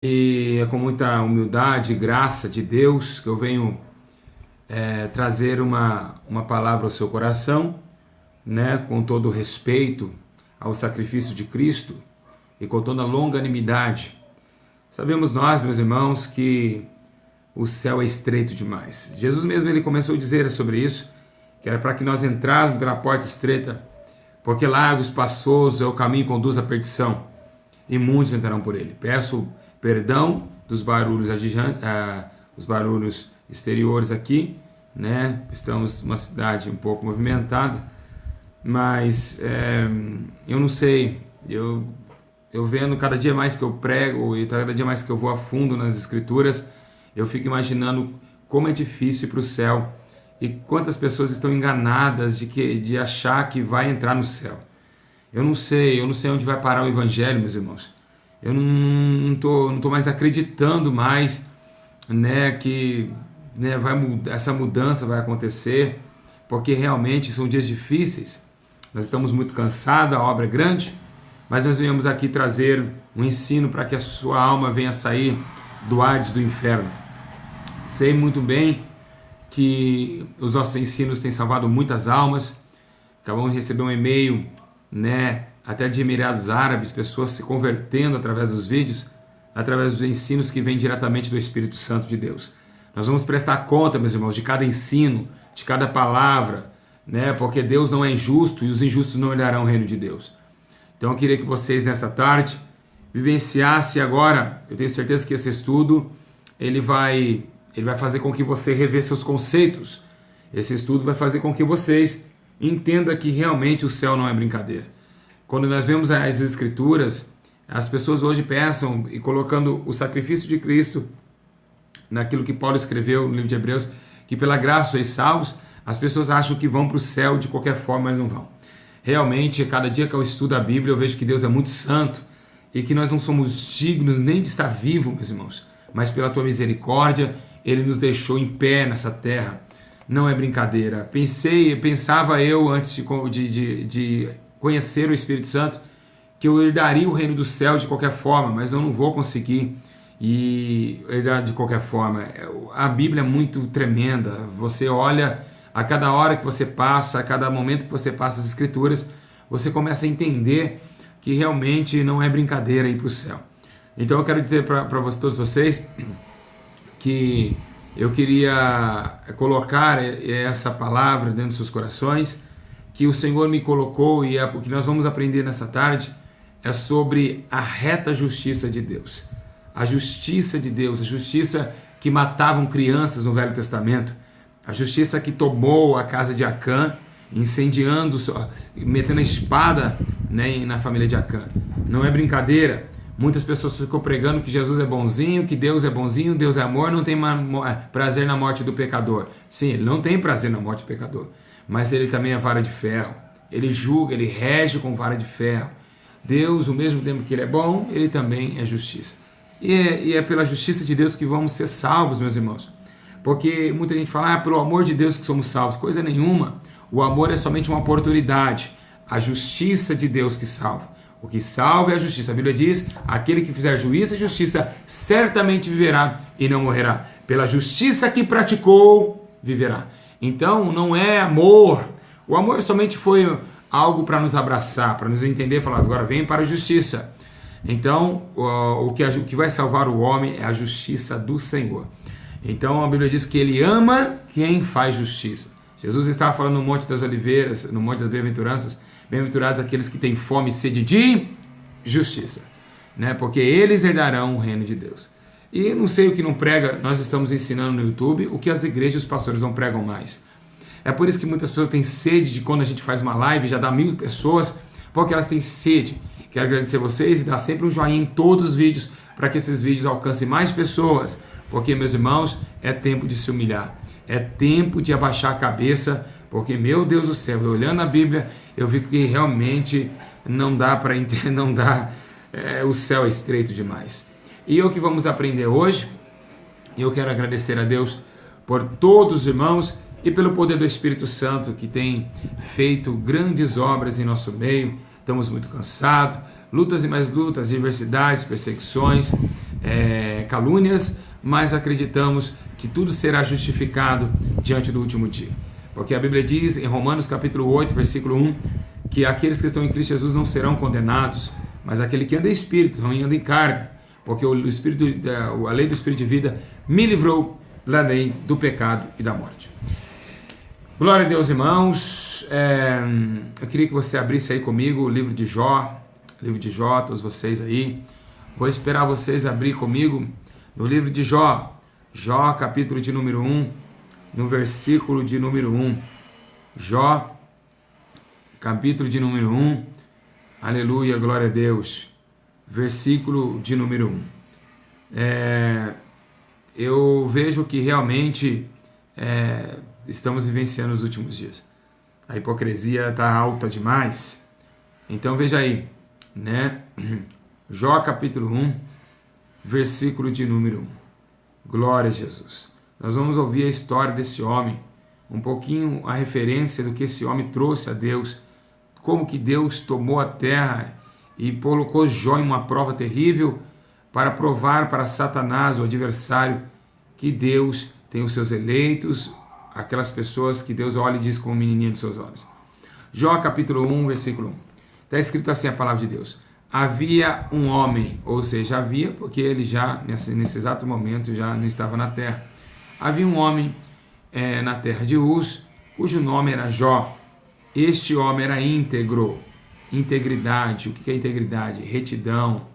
E é com muita humildade e graça de Deus que eu venho trazer uma palavra ao seu coração, né, com todo o respeito ao sacrifício de Cristo e com toda a longanimidade. Sabemos nós, meus irmãos, que o céu é estreito demais. Jesus mesmo ele começou a dizer sobre isso, que era para que nós entrássemos pela porta estreita, porque largo e espaçoso é o caminho que conduz à perdição, e muitos entrarão por ele. Peço perdão dos barulhos, os barulhos exteriores aqui, né? Estamos numa cidade um pouco movimentada, mas eu não sei, eu vendo cada dia mais que eu prego e cada dia mais que eu vou a fundo nas escrituras, eu fico imaginando como é difícil ir para o céu e quantas pessoas estão enganadas de achar que vai entrar no céu. Eu não sei onde vai parar o evangelho, meus irmãos. Eu não tô mais acreditando mais, né, que, né, essa mudança vai acontecer, porque realmente são dias difíceis. Nós estamos muito cansados, a obra é grande, mas nós viemos aqui trazer um ensino para que a sua alma venha sair do Hades do inferno. Sei muito bem que os nossos ensinos têm salvado muitas almas. Acabamos de receber um e-mail, né, até de Emirados Árabes, pessoas se convertendo através dos vídeos, através dos ensinos que vêm diretamente do Espírito Santo de Deus. Nós vamos prestar conta, meus irmãos, de cada ensino, de cada palavra, né, porque Deus não é injusto e os injustos não herdarão o reino de Deus. Então eu queria que vocês nessa tarde vivenciassem agora, eu tenho certeza que esse estudo ele vai fazer com que você rever seus conceitos. Esse estudo vai fazer com que vocês entendam que realmente o céu não é brincadeira. Quando nós vemos as escrituras, as pessoas hoje pensam, e colocando o sacrifício de Cristo naquilo que Paulo escreveu no livro de Hebreus, que pela graça sois salvos, as pessoas acham que vão para o céu de qualquer forma, mas não vão. Realmente, cada dia que eu estudo a Bíblia, eu vejo que Deus é muito santo e que nós não somos dignos nem de estar vivos, meus irmãos, mas pela tua misericórdia, Ele nos deixou em pé nessa terra. Não é brincadeira. Pensava eu antes de conhecer o Espírito Santo, que eu herdaria o reino do céu de qualquer forma, mas eu não vou conseguir herdar de qualquer forma. A Bíblia é muito tremenda. Você olha, a cada hora que você passa, a cada momento que você passa as Escrituras, você começa a entender que realmente não é brincadeira ir para o céu. Então eu quero dizer para todos vocês que eu queria colocar essa palavra dentro dos seus corações, que o Senhor me colocou, e o que nós vamos aprender nessa tarde é sobre a reta justiça de Deus. A justiça de Deus, a justiça que matavam crianças no Velho Testamento, a justiça que tomou a casa de Acã, incendiando, metendo a espada, né, na família de Acã. Não é brincadeira. Muitas pessoas ficam pregando que Jesus é bonzinho, que Deus é bonzinho, Deus é amor, não tem prazer na morte do pecador. Sim, Ele não tem prazer na morte do pecador, mas Ele também é vara de ferro. Ele julga, Ele rege com vara de ferro. Deus, ao mesmo tempo que Ele é bom, Ele também é justiça. E é pela justiça de Deus que vamos ser salvos, meus irmãos. Porque muita gente fala, pelo amor de Deus que somos salvos. Coisa nenhuma. O amor é somente uma oportunidade. A justiça de Deus que salva. O que salva é a justiça. A Bíblia diz, aquele que fizer juízo e justiça certamente viverá e não morrerá. Pela justiça que praticou, viverá. Então não é amor. O amor somente foi algo para nos abraçar, para nos entender, falar, agora vem para a justiça. Então o que vai salvar o homem é a justiça do Senhor. Então a Bíblia diz que Ele ama quem faz justiça. Jesus estava falando no Monte das Oliveiras, no Monte das Bem-aventuranças, bem-aventurados aqueles que têm fome e sede de justiça, né? Porque eles herdarão o reino de Deus. E não sei o que não prega, nós estamos ensinando no YouTube o que as igrejas e os pastores não pregam mais. É por isso que muitas pessoas têm sede de quando a gente faz uma live, já dá 1000 pessoas, porque elas têm sede. Quero agradecer vocês e dar sempre um joinha em todos os vídeos, para que esses vídeos alcancem mais pessoas, porque, meus irmãos, é tempo de se humilhar, é tempo de abaixar a cabeça, porque, meu Deus do céu, eu olhando a Bíblia, eu vi que realmente não dá para entender, o céu é estreito demais. E o que vamos aprender hoje, eu quero agradecer a Deus por todos os irmãos e pelo poder do Espírito Santo que tem feito grandes obras em nosso meio. Estamos muito cansados, lutas e mais lutas, diversidades, perseguições, calúnias, mas acreditamos que tudo será justificado diante do último dia. Porque a Bíblia diz em Romanos capítulo 8, versículo 1, que aqueles que estão em Cristo Jesus não serão condenados, mas aquele que anda em espírito, não anda em carne, porque a lei do Espírito de vida me livrou da lei do pecado e da morte. Glória a Deus, irmãos. Eu queria que você abrisse aí comigo o livro de Jó, todos vocês aí. Vou esperar vocês abrir comigo no livro de Jó, capítulo de número 1, no versículo de número 1. Jó, capítulo de número 1, aleluia, glória a Deus, versículo de número 1. Eu vejo que realmente estamos vivenciando os últimos dias. A hipocrisia está alta demais. Então veja aí, né? Jó capítulo 1, versículo de número 1. Glória a Jesus. Nós vamos ouvir a história desse homem, um pouquinho a referência do que esse homem trouxe a Deus, como que Deus tomou a terra e colocou Jó em uma prova terrível para provar para Satanás, o adversário, que Deus tem os seus eleitos, aquelas pessoas que Deus olha e diz como menininha dos seus olhos. Jó capítulo 1, versículo 1. Está escrito assim a palavra de Deus. Havia um homem, ou seja, havia, porque ele já, nesse exato momento, já não estava na terra. Havia um homem na terra de Uz, cujo nome era Jó. Este homem era íntegro. Integridade, o que é integridade? Retidão,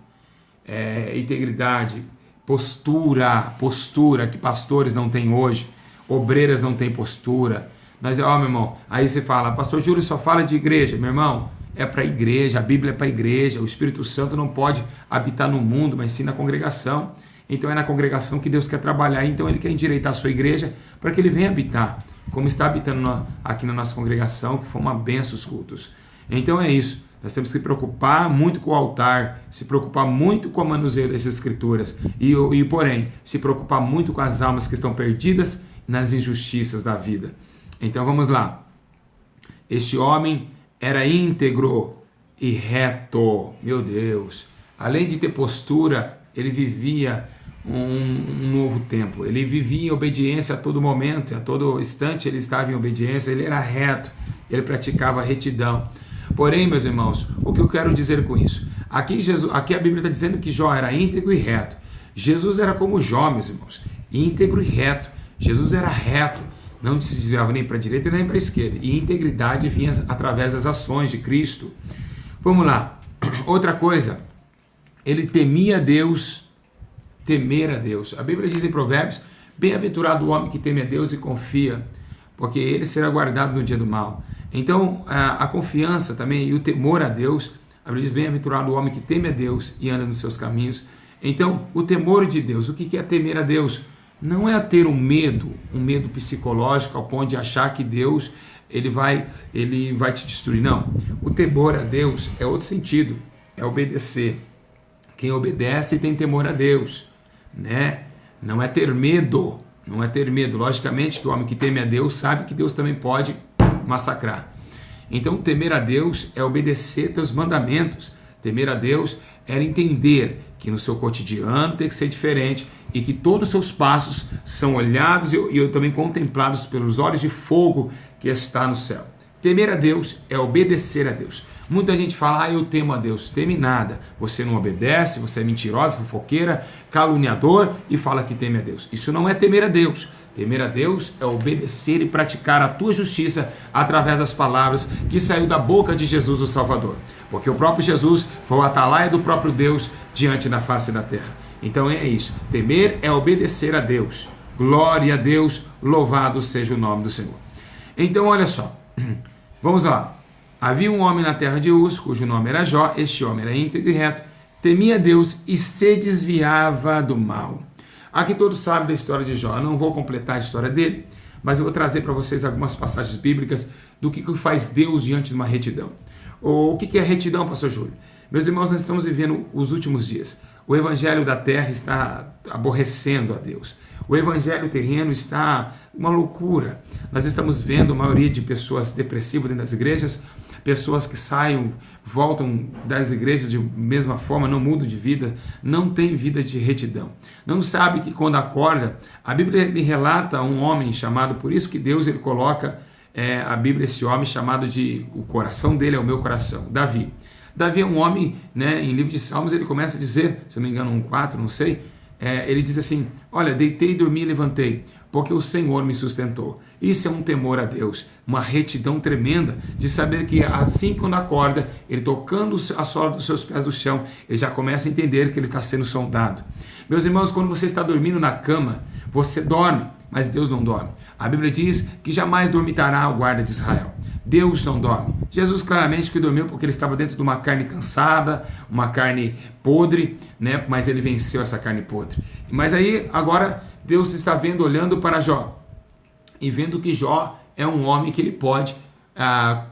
integridade, postura que pastores não têm hoje, obreiras não têm postura. Mas, meu irmão, aí você fala, pastor Júlio só fala de igreja. Meu irmão, é para a igreja, a Bíblia é para a igreja, o Espírito Santo não pode habitar no mundo, mas sim na congregação. Então é na congregação que Deus quer trabalhar, então Ele quer endireitar a sua igreja para que Ele venha habitar, como está habitando aqui na nossa congregação, que foi uma benção os cultos. Então é isso, nós temos que se preocupar muito com o altar, se preocupar muito com o manuseio das Escrituras e porém, se preocupar muito com as almas que estão perdidas nas injustiças da vida. Então vamos lá. Este homem era íntegro e reto, meu Deus. Além de ter postura, ele vivia um novo tempo. Ele vivia em obediência a todo momento, a todo instante ele estava em obediência, ele era reto, ele praticava retidão. Porém, meus irmãos, o que eu quero dizer com isso? Aqui a Bíblia está dizendo que Jó era íntegro e reto. Jesus era como Jó, meus irmãos, íntegro e reto. Jesus era reto, não se desviava nem para a direita nem para a esquerda. E integridade vinha através das ações de Cristo. Vamos lá. Outra coisa, ele temia Deus, temer a Deus. A Bíblia diz em Provérbios, bem-aventurado o homem que teme a Deus e confia, porque ele será guardado no dia do mal. Então, a confiança também e o temor a Deus, a Bíblia diz, bem-aventurado o homem que teme a Deus e anda nos seus caminhos. Então, o temor de Deus, o que é temer a Deus? Não é ter um medo psicológico ao ponto de achar que Deus ele vai te destruir. Não. O temor a Deus é outro sentido, é obedecer. Quem obedece tem temor a Deus, né? Não é ter medo. Logicamente que o homem que teme a Deus sabe que Deus também pode massacrar. Então, temer a Deus é obedecer teus mandamentos. Temer a Deus é entender que no seu cotidiano tem que ser diferente e que todos os seus passos são olhados e também contemplados pelos olhos de fogo que está no céu. Temer a Deus é obedecer a Deus. Muita gente fala, eu temo a Deus. Teme nada. Você não obedece, você é mentirosa, fofoqueira, caluniador e fala que teme a Deus. Isso não é temer a Deus. Temer a Deus é obedecer e praticar a tua justiça através das palavras que saiu da boca de Jesus o Salvador. Porque o próprio Jesus foi o atalaia do próprio Deus diante da face da terra. Então é isso. Temer é obedecer a Deus. Glória a Deus, louvado seja o nome do Senhor. Então olha só, vamos lá. Havia um homem na terra de Uz, cujo nome era Jó. Este homem era íntegro e reto, temia Deus e se desviava do mal. Aqui todos sabem da história de Jó. Eu não vou completar a história dele, mas eu vou trazer para vocês algumas passagens bíblicas do que faz Deus diante de uma retidão. O que é retidão, pastor Júlio? Meus irmãos, nós estamos vivendo os últimos dias. O evangelho da terra está aborrecendo a Deus. O evangelho terreno está uma loucura. Nós estamos vendo a maioria de pessoas depressivas dentro das igrejas, pessoas que saem, voltam das igrejas de mesma forma, não mudam de vida, não tem vida de retidão. Não sabe que quando acorda, a Bíblia me relata um homem chamado, por isso que Deus ele coloca a Bíblia, esse homem chamado de, o coração dele é o meu coração, Davi. Davi é um homem, né, em livro de Salmos ele começa a dizer, se não me engano 1:4, não sei, ele diz assim, olha, deitei, dormi e levantei, porque o Senhor me sustentou. Isso é um temor a Deus, uma retidão tremenda de saber que assim quando acorda, ele tocando a sola dos seus pés do chão, ele já começa a entender que ele está sendo sondado. Meus irmãos, quando você está dormindo na cama, você dorme, mas Deus não dorme. A Bíblia diz que jamais dormitará o guarda de Israel. Deus não dorme. Jesus claramente que dormiu porque ele estava dentro de uma carne cansada, uma carne podre, né? Mas ele venceu essa carne podre. Mas aí agora Deus está vendo, olhando para Jó e vendo que Jó é um homem que ele pode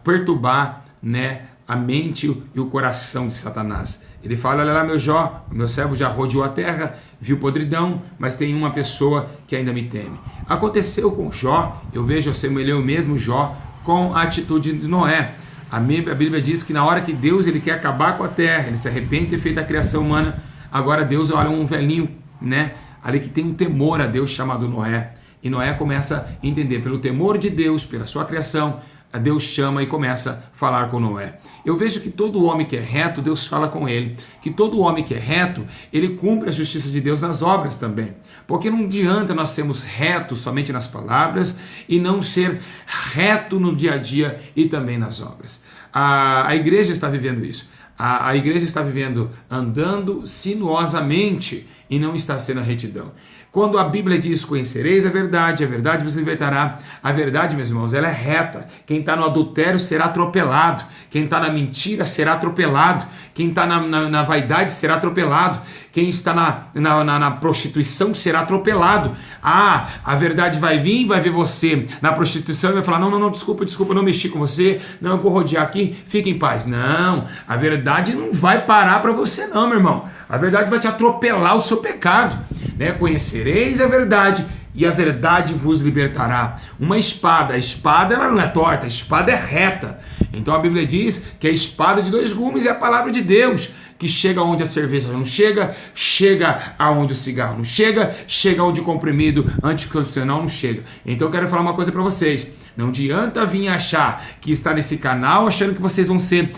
perturbar, né, a mente e o coração de Satanás. Ele fala, olha lá meu Jó, o meu servo já rodeou a terra, viu podridão, mas tem uma pessoa que ainda me teme. Aconteceu com Jó, eu vejo, eu semelhei o mesmo Jó com a atitude de Noé. A Bíblia diz que na hora que Deus ele quer acabar com a terra, ele se arrepende de ter feito a criação humana, agora Deus olha um velhinho, né, ali que tem um temor a Deus chamado Noé. E Noé começa a entender, pelo temor de Deus, pela sua criação, Deus chama e começa a falar com Noé. Eu vejo que todo homem que é reto, Deus fala com ele. Que todo homem que é reto, ele cumpre a justiça de Deus nas obras também. Porque não adianta nós sermos retos somente nas palavras e não ser reto no dia a dia e também nas obras. A igreja está vivendo isso. A igreja está vivendo andando sinuosamente e não está sendo a retidão. Quando a Bíblia diz, conhecereis a verdade vos libertará. A verdade, meus irmãos, ela é reta. Quem está no adultério será atropelado. Quem está na mentira será atropelado. Quem está na vaidade será atropelado. Quem está na prostituição será atropelado. A verdade vai vir, vai ver você na prostituição e vai falar, não, desculpa, não mexi com você, não, eu vou rodear aqui, fique em paz. Não, a verdade não vai parar para você não, meu irmão. A verdade vai te atropelar o seu pecado, né? Conhecereis a verdade e a verdade vos libertará. Uma espada, a espada ela não é torta, a espada é reta. Então a Bíblia diz que a espada de 2 gumes é a palavra de Deus, que chega onde a cerveja não chega, chega aonde o cigarro não chega, chega onde o comprimido anticoncepcional não chega. Então eu quero falar uma coisa para vocês. Não adianta vir achar que está nesse canal achando que vocês vão ser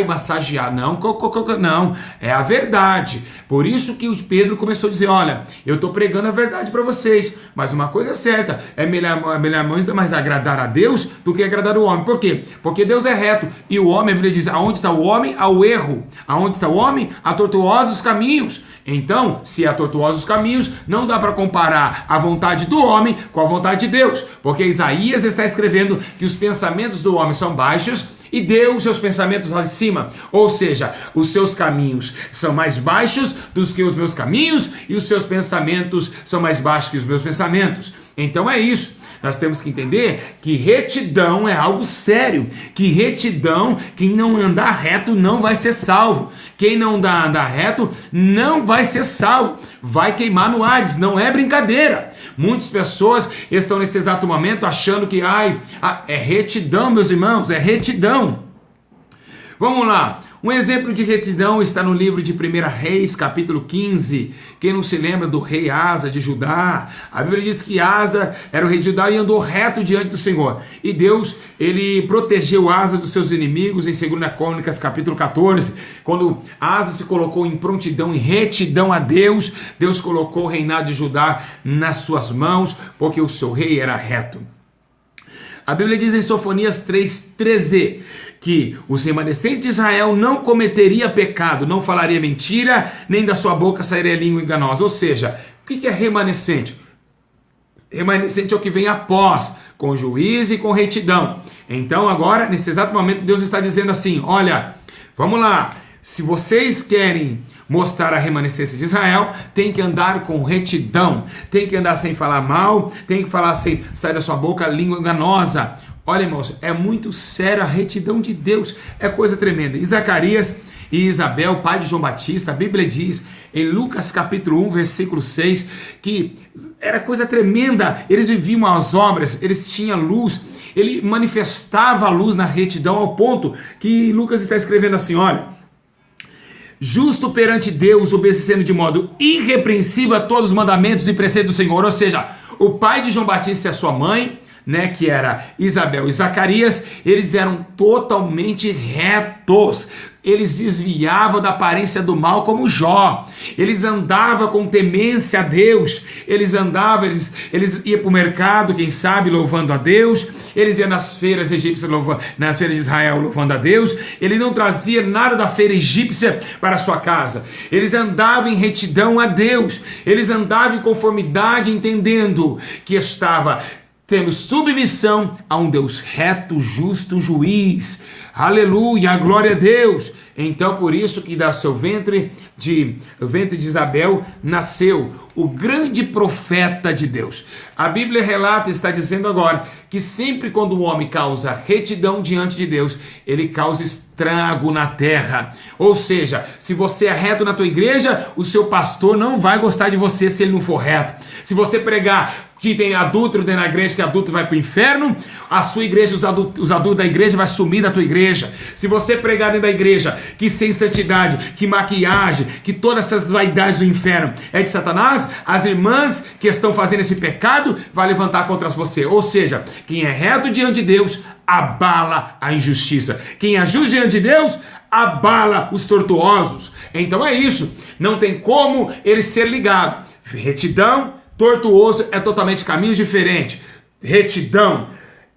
massagear. Não, não, é a verdade. Por isso que o Pedro começou a dizer, olha, eu estou pregando a verdade para vocês, mas uma coisa é certa, é melhor mais agradar a Deus do que agradar o homem. Por quê? Porque Deus é reto e o homem, a Bíblia diz, aonde está o homem, há o erro. Aonde está o homem, há tortuosos caminhos. Então, se há tortuosos caminhos, não dá para comparar a vontade do homem com a vontade de Deus, porque Isaías está escrevendo que os pensamentos do homem são baixos e Deus seus pensamentos lá de cima, ou seja, os seus caminhos são mais baixos do que os meus caminhos e os seus pensamentos são mais baixos que os meus pensamentos. Então é isso. Nós temos que entender que retidão é algo sério, que retidão, quem não andar reto não vai ser salvo, quem não andar reto não vai ser salvo, vai queimar no Hades, não é brincadeira. Muitas pessoas estão nesse exato momento achando que é retidão, meus irmãos, é retidão. Vamos lá, um exemplo de retidão está no livro de 1 Reis, capítulo 15. Quem não se lembra do rei Asa de Judá? A Bíblia diz que Asa era o rei de Judá e andou reto diante do Senhor. E Deus, ele protegeu Asa dos seus inimigos em 2 Crônicas, capítulo 14. Quando Asa se colocou em prontidão, em retidão a Deus, Deus colocou o reinado de Judá nas suas mãos, porque o seu rei era reto. A Bíblia diz em Sofonias 3:13 que os remanescentes de Israel não cometeria pecado, não falaria mentira, nem da sua boca sairia língua enganosa. Ou seja, o que é remanescente? Remanescente é o que vem após, com juízo e com retidão. Então agora, nesse exato momento, Deus está dizendo assim, olha, vamos lá, se vocês querem mostrar a remanescência de Israel, tem que andar com retidão, tem que andar sem falar mal, tem que falar sem sair da sua boca língua enganosa. Olha, irmãos, é muito sério a retidão de Deus, é coisa tremenda. E Zacarias e Isabel, pai de João Batista, a Bíblia diz em Lucas capítulo 1, versículo 6, que era coisa tremenda, eles viviam as obras, eles tinham luz, ele manifestava a luz na retidão ao ponto que Lucas está escrevendo assim, olha, justo perante Deus, obedecendo de modo irrepreensível a todos os mandamentos e preceitos do Senhor. Ou seja, o pai de João Batista e a sua mãe, né, que era Isabel e Zacarias, eles eram totalmente retos. Eles desviavam da aparência do mal como Jó. Eles andavam com temência a Deus. Eles iam para o mercado, quem sabe, louvando a Deus. Eles iam nas feiras egípcias, nas feiras de Israel, louvando a Deus. Ele não trazia nada da feira egípcia para a sua casa. Eles andavam em retidão a Deus. Eles andavam em conformidade, entendendo que estava tendo submissão a um Deus reto, justo, juiz. Aleluia, glória a Deus. Então por isso que da seu ventre de Isabel nasceu o grande profeta de Deus. A Bíblia relata, está dizendo agora, que sempre quando o homem causa retidão diante de Deus, ele causa estrago na terra. Ou seja, se você é reto na tua igreja, o seu pastor não vai gostar de você se ele não for reto. Se você pregar que tem adúltero dentro da igreja, que adúltero vai para o inferno, a sua igreja, os adultos da igreja vai sumir da tua igreja. Se você pregar dentro da igreja que sem santidade, que maquiagem, que todas essas vaidades do inferno é de Satanás, as irmãs que estão fazendo esse pecado vai levantar contra você. Ou seja, quem é reto diante de Deus abala a injustiça. Quem é justo diante de Deus abala os tortuosos. Então é isso, não tem como ele ser ligado. Retidão, tortuoso é totalmente caminhos diferentes. Retidão,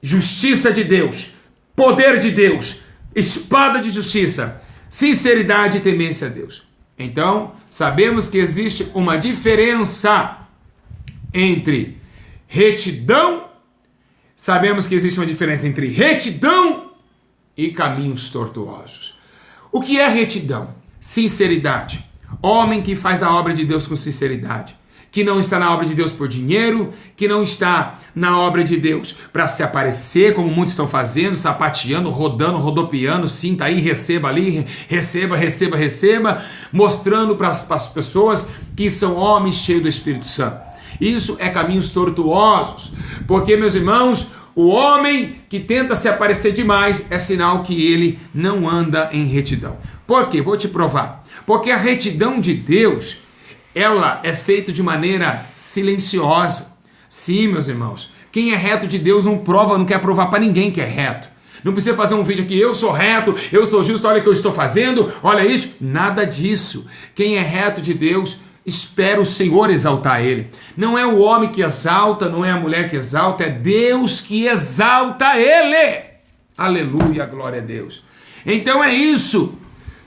justiça de Deus, poder de Deus, espada de justiça, sinceridade e temência a Deus. Então, sabemos que existe uma diferença entre retidão, e caminhos tortuosos. O que é retidão? Sinceridade. Homem que faz a obra de Deus com sinceridade, que não está na obra de Deus por dinheiro, que não está na obra de Deus para se aparecer, como muitos estão fazendo, sapateando, rodando, rodopiando, sinta aí, receba ali, receba, mostrando para as pessoas que são homens cheios do Espírito Santo. Isso é caminhos tortuosos, porque, meus irmãos, o homem que tenta se aparecer demais é sinal que ele não anda em retidão. Por quê? Vou te provar. Porque a retidão de Deus, ela é feita de maneira silenciosa. Sim, meus irmãos, quem é reto de Deus não quer provar para ninguém que é reto. Não precisa fazer um vídeo aqui, eu sou reto, eu sou justo, olha o que eu estou fazendo, olha isso. Nada disso. Quem é reto de Deus, espera o Senhor exaltar ele. Não é o homem que exalta, não é a mulher que exalta, é Deus que exalta ele. Aleluia, glória a Deus. Então é isso.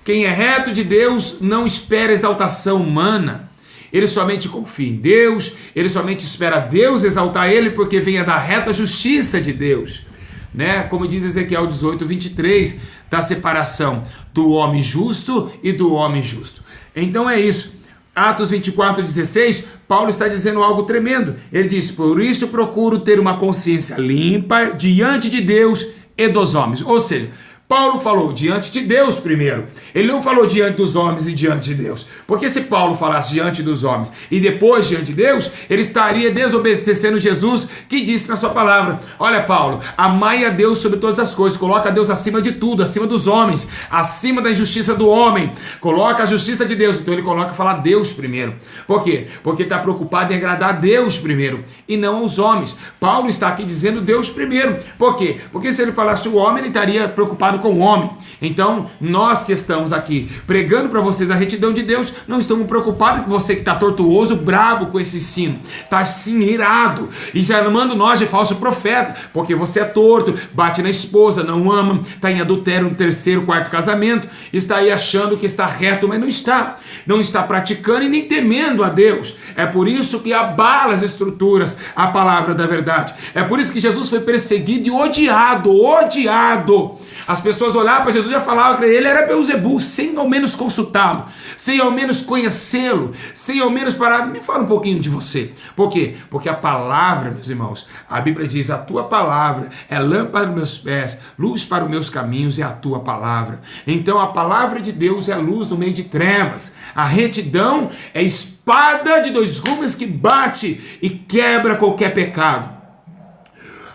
Quem é reto de Deus não espera exaltação humana. Ele somente confia em Deus, ele somente espera Deus exaltar ele, porque vem da reta justiça de Deus. Né? Como diz Ezequiel 18, 23, da separação do homem justo e do homem justo. Então é isso. Atos 24, 16, Paulo está dizendo algo tremendo. Ele diz, por isso procuro ter uma consciência limpa diante de Deus e dos homens. Ou seja, Paulo falou diante de Deus primeiro. Ele não falou diante dos homens e diante de Deus. Porque se Paulo falasse diante dos homens e depois diante de Deus, ele estaria desobedecendo Jesus, que disse na sua palavra, olha Paulo, amai a Deus sobre todas as coisas, coloca a Deus acima de tudo, acima dos homens, acima da injustiça do homem, coloca a justiça de Deus. Então ele coloca falar Deus primeiro. Por quê? Porque está preocupado em agradar a Deus primeiro e não aos homens. Paulo está aqui dizendo Deus primeiro. Por quê? Porque se ele falasse o homem, ele estaria preocupado com o homem. Então, nós que estamos aqui pregando para vocês a retidão de Deus, não estamos preocupados com você que está tortuoso, bravo com esse ensino, está assim irado e chamando nós de falso profeta, porque você é torto, bate na esposa, não ama, está em adultério no terceiro, quarto casamento, está aí achando que está reto, mas não está praticando e nem temendo a Deus. É por isso que abala as estruturas, a palavra da verdade. É por isso que Jesus foi perseguido e odiado. As pessoas olhavam para Jesus e já falavam que ele era Beelzebul, sem ao menos consultá-lo, sem ao menos conhecê-lo, sem ao menos parar. Me fala um pouquinho de você. Por quê? Porque a palavra, meus irmãos, a Bíblia diz, a tua palavra é lâmpada para os meus pés, luz para os meus caminhos, é a tua palavra. Então a palavra de Deus é luz no meio de trevas. A retidão é espada de dois gumes que bate e quebra qualquer pecado.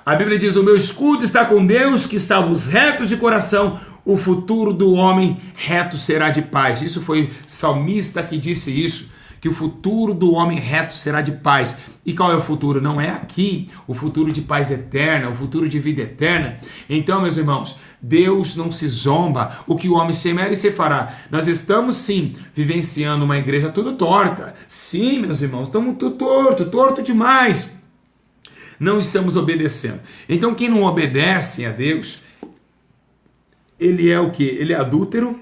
A Bíblia diz: o meu escudo está com Deus, que salva os retos de coração. O futuro do homem reto será de paz. Isso foi o salmista que disse isso, que o futuro do homem reto será de paz. E qual é o futuro? Não é aqui, o futuro de paz eterna, o futuro de vida eterna. Então, meus irmãos, Deus não se zomba. O que o homem semear, se fará. Nós estamos, sim, vivenciando uma igreja tudo torta. Sim, meus irmãos, estamos tudo torto demais. Não estamos obedecendo. Então, quem não obedece a Deus, ele é o quê? Ele é adúltero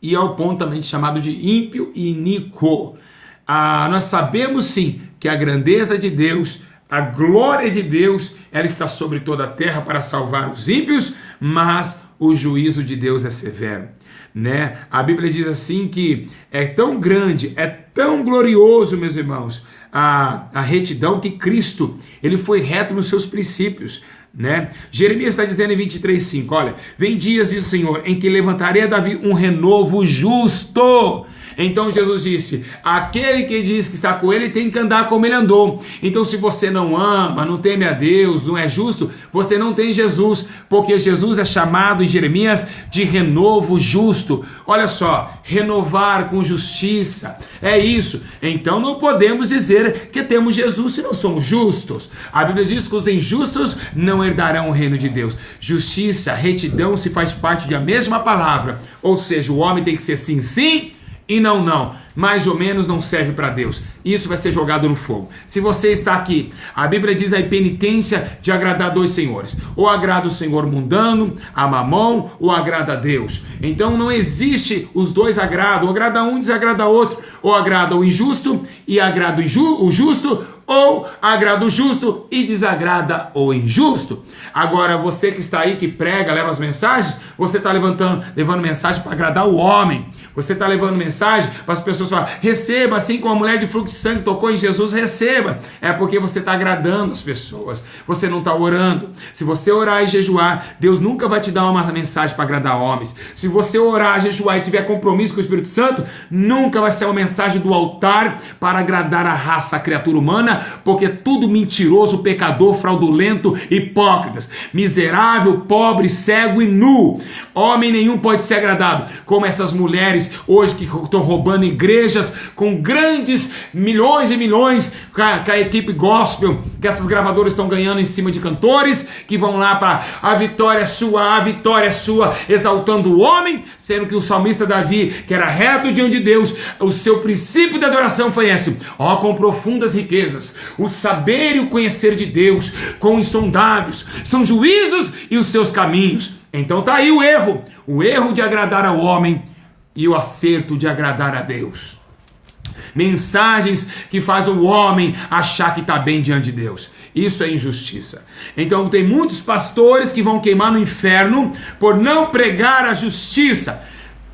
e é o ponto também chamado de ímpio e iníquo. Nós sabemos sim que a grandeza de Deus, a glória de Deus, ela está sobre toda a terra para salvar os ímpios, mas o juízo de Deus é severo, né? A Bíblia diz assim que é tão grande, é tão glorioso, meus irmãos, a retidão, que Cristo, ele foi reto nos seus princípios, né? Jeremias está dizendo em 23:5, olha, vem dias, diz o Senhor, em que levantarei a Davi um renovo justo. Então Jesus disse: aquele que diz que está com ele tem que andar como ele andou. Então, se você não ama, não teme a Deus, não é justo, você não tem Jesus, porque Jesus é chamado em Jeremias de renovo justo. Olha só, renovar com justiça, é isso. Então não podemos dizer que temos Jesus se não somos justos. A Bíblia diz que os injustos não herdarão o reino de Deus. Justiça, retidão se faz parte da mesma palavra, ou seja, o homem tem que ser sim, sim, e não, não, mais ou menos não serve para Deus. Isso vai ser jogado no fogo. Se você está aqui, a Bíblia diz a penitência de agradar dois senhores. Ou agrada o senhor mundano, a mamão, ou agrada a Deus. Então não existe os dois agradam. Ou agrada um, desagrada outro. Ou agrada o injusto e agrada o justo, ou agrada o justo e desagrada o injusto. Agora, você que está aí, que prega, leva as mensagens, você está levando mensagem para agradar o homem. Você está levando mensagem para as pessoas falarem: receba, assim como a mulher de fluxo de sangue tocou em Jesus, receba. É porque você está agradando as pessoas. Você não está orando. Se você orar e jejuar, Deus nunca vai te dar uma mensagem para agradar homens. Se você orar, jejuar e tiver compromisso com o Espírito Santo, nunca vai ser uma mensagem do altar para agradar a raça, a criatura humana, porque é tudo mentiroso, pecador, fraudulento, hipócritas, miserável, pobre, cego e nu. Homem nenhum pode ser agradado, como essas mulheres hoje que estão roubando igrejas com grandes milhões e milhões, com a equipe gospel, que essas gravadoras estão ganhando em cima de cantores, que vão lá para a vitória é sua, exaltando o homem, sendo que o salmista Davi, que era reto diante de Deus, o seu princípio de adoração foi esse: com profundas riquezas, o saber e o conhecer de Deus, com insondáveis são juízos e os seus caminhos. Então tá aí o erro de agradar ao homem e o acerto de agradar a Deus. Mensagens que fazem o homem achar que está bem diante de Deus. Isso é injustiça. Então tem muitos pastores que vão queimar no inferno por não pregar a justiça.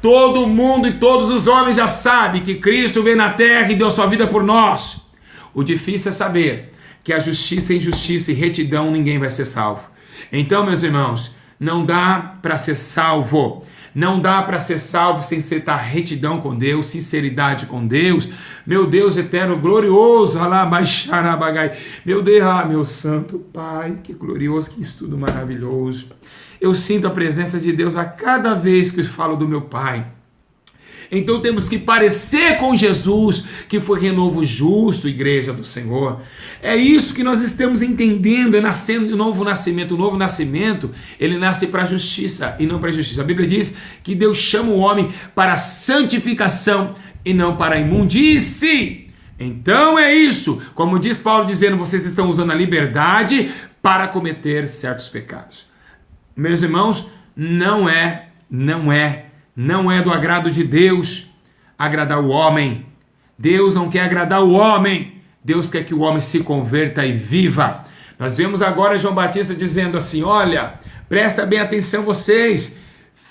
Todo mundo e todos os homens já sabem que Cristo veio na terra e deu sua vida por nós. O difícil é saber que a justiça, injustiça e retidão ninguém vai ser salvo. Então, meus irmãos, não dá para ser salvo. Não dá para ser salvo sem estar retidão com Deus, sinceridade com Deus. Meu Deus eterno, glorioso, meu Deus, meu santo Pai, que glorioso, que estudo maravilhoso. Eu sinto a presença de Deus a cada vez que eu falo do meu Pai. Então temos que parecer com Jesus, que foi renovo justo, igreja do Senhor. É isso que nós estamos entendendo, é nascendo um novo nascimento. O novo nascimento, ele nasce para a justiça e não para a injustiça. A Bíblia diz que Deus chama o homem para a santificação e não para a imundície. Então é isso, como diz Paulo dizendo, vocês estão usando a liberdade para cometer certos pecados. Meus irmãos, não é do agrado de Deus agradar o homem. Deus não quer agradar o homem. Deus quer que o homem se converta e viva. Nós vemos agora João Batista dizendo assim: olha, presta bem atenção vocês,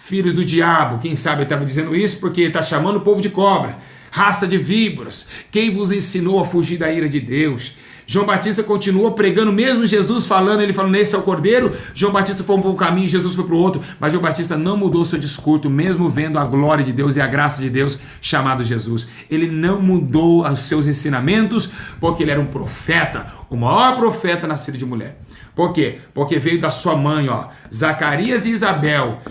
filhos do diabo. Quem sabe ele estava dizendo isso porque ele está chamando o povo de cobra, raça de víboras. Quem vos ensinou a fugir da ira de Deus? João Batista continuou pregando, mesmo Jesus falando, ele falando, esse é o Cordeiro. João Batista foi para um caminho, Jesus foi para o outro, mas João Batista não mudou seu discurso, mesmo vendo a glória de Deus e a graça de Deus, chamado Jesus. Ele não mudou os seus ensinamentos, porque ele era um profeta, o maior profeta nascido de mulher. Por quê? Porque veio da sua mãe, ó, Zacarias e Isabel.